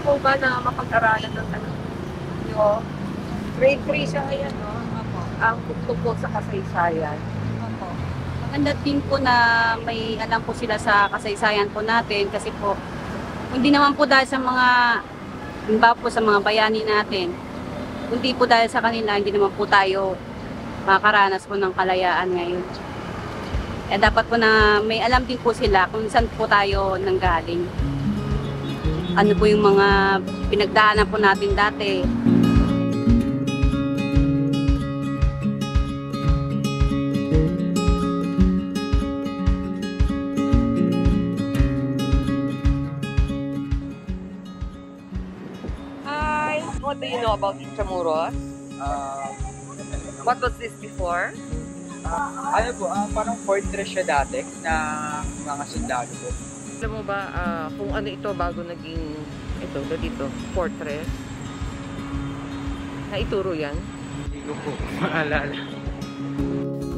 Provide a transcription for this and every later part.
po ba na mapag-aralan ng anak nyo? Grade 3 siya ngayon, no? Opo. Ang tungkol sa kasaysayan. Opo. Maganda din po na may alam po sila sa kasaysayan po natin kasi po hindi naman po dahil sa mga iba po sa mga bayani natin. Kundi po dahil sa kanila, hindi naman po tayo makakaranas po ng kalayaan ngayon. Eh dapat po na may alam din po sila kung saan po tayo nanggaling. Ano po yung mga pinagdaanan po natin dati. Hi! What do you know about Intramuros? What was this before? Ano po, parang fortress siya dati ng mga sundalo po. Alam mo ba kung ano ito bago naging ito, dito, fortress? Naituro yan? Hindi ko po maalala.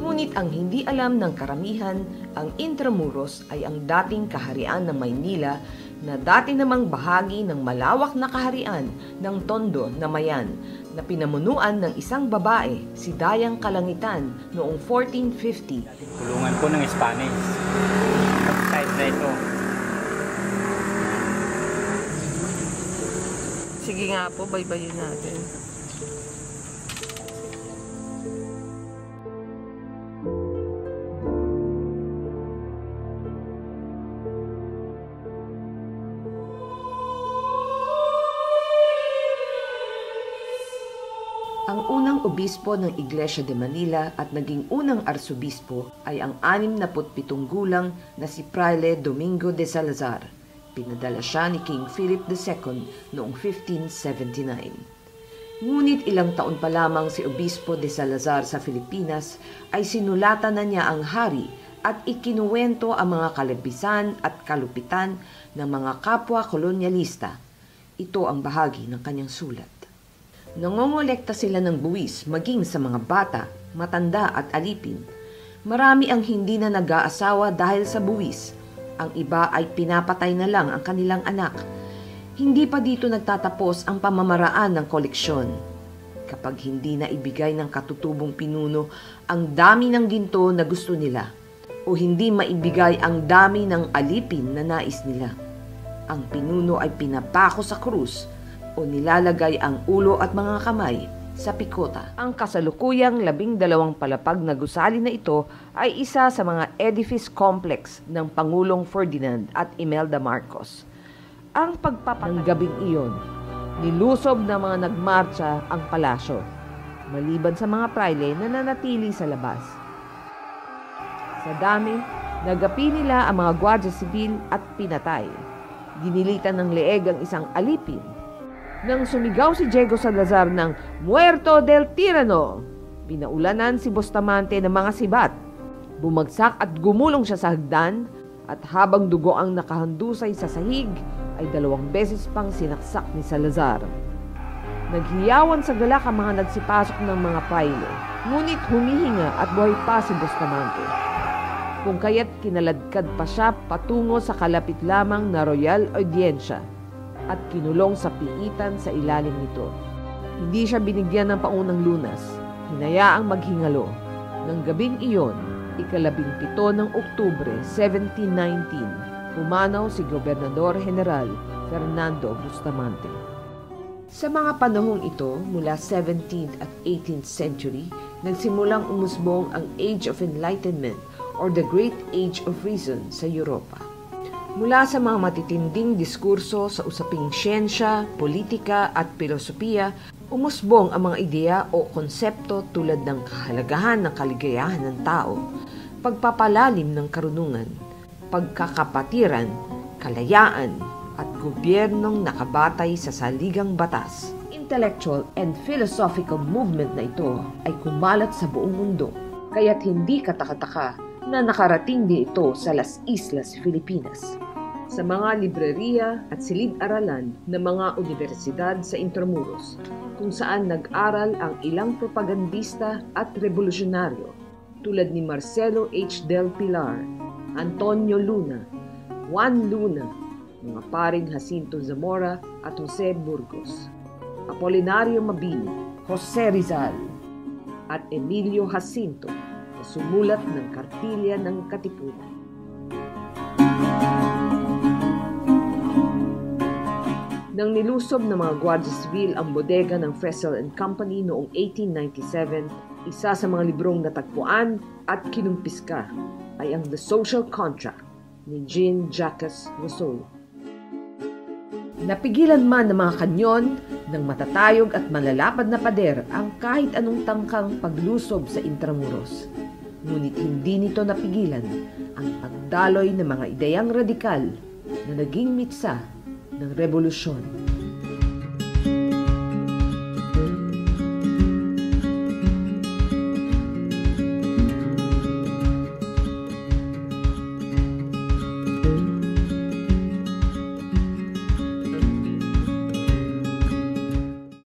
Ngunit ang hindi alam ng karamihan, ang Intramuros ay ang dating kaharian ng Maynila na dati namang bahagi ng malawak na kaharian ng Tondo na Mayan na pinamunuan ng isang babae, si Dayang Kalangitan, noong 1450. Kulungan po ng Spanish. Side na ito. Sige nga po, baybayin natin. Ang unang obispo ng Iglesia de Manila at naging unang arsobispo ay ang 67 gulang na si Fraile Domingo de Salazar. Pinadala siya ni King Philip II noong 1579. Ngunit ilang taon pa lamang si Obispo de Salazar sa Pilipinas ay sinulatan na niya ang hari at ikinuwento ang mga kalabisan at kalupitan ng mga kapwa kolonyalista. Ito ang bahagi ng kanyang sulat. Nangongolekta sila ng buwis maging sa mga bata, matanda at alipin. Marami ang hindi na nag-aasawa dahil sa buwis. Ang iba ay pinapatay na lang ang kanilang anak. Hindi pa dito nagtatapos ang pamamaraan ng koleksyon. Kapag hindi na ibigay ng katutubong pinuno ang dami ng ginto na gusto nila, o hindi maibigay ang dami ng alipin na nais nila, ang pinuno ay pinapako sa krus o nilalagay ang ulo at mga kamay sa pikota. Ang kasalukuyang 12 palapag na gusali na ito ay isa sa mga edifice complex ng Pangulong Ferdinand at Imelda Marcos. Ang pagpapatay ng gabing iyon, nilusob na mga nagmarcha ang palasyo, maliban sa mga praile na nanatili sa labas. Sa dami, nagapi nila ang mga gwardiya sibil at pinatay. Ginilitan ng leeg ang isang alipin. Nang sumigaw si Diego Salazar ng "Muerto del Tirano", pinaulanan si Bustamante ng mga sibat. Bumagsak at gumulong siya sa hagdan at habang dugo ang nakahandusay sa sahig, ay 2 beses pang sinaksak ni Salazar. Naghiyawan sa galak ang mga nagsipasok ng mga praile, ngunit humihinga at buhay pa si Bustamante. Kung kaya't kinaladkad pa siya patungo sa kalapit lamang na Royal Audiencia at kinulong sa piitan sa ilalim nito. Hindi siya binigyan ng paunang lunas, hinayaang maghingalo. Nang gabing iyon, 17 ng Oktubre 1719, pumanaw si Gobernador General Fernando Bustamante. Sa mga panahong ito, mula 17th at 18th century, nagsimulang umusbong ang Age of Enlightenment or the Great Age of Reason sa Europa. Mula sa mga matitinding diskurso sa usaping siyensya, politika at filosofiya, umusbong ang mga ideya o konsepto tulad ng kahalagahan ng kaligayahan ng tao, pagpapalalim ng karunungan, pagkakapatiran, kalayaan, at gobyernong nakabatay sa saligang batas. Intellectual and philosophical movement na ito ay kumalat sa buong mundo, kaya't hindi katakataka na nakarating din ito sa Las Islas, Filipinas. Sa mga libreriya at silid-aralan ng mga universidad sa Intramuros, kung saan nag-aral ang ilang propagandista at revolusyonaryo tulad ni Marcelo H. del Pilar, Antonio Luna, Juan Luna, mga paring Jacinto Zamora at Jose Burgos, Apolinario Mabini, Jose Rizal, at Emilio Jacinto na sumulat ng Kartilya ng Katipunan. Nang nilusob ng mga Guardia Civil ang bodega ng Fresel and Company noong 1897, isa sa mga librong natagpuan at kinumpiska ay ang The Social Contract ni Jean-Jacques Rousseau. Napigilan man ng mga kanyon ng matatayog at malalapad na pader ang kahit anong tangkang paglusob sa Intramuros. Ngunit hindi nito napigilan ang pagdaloy ng mga ideyang radikal na naging mitsa ng revolusyon.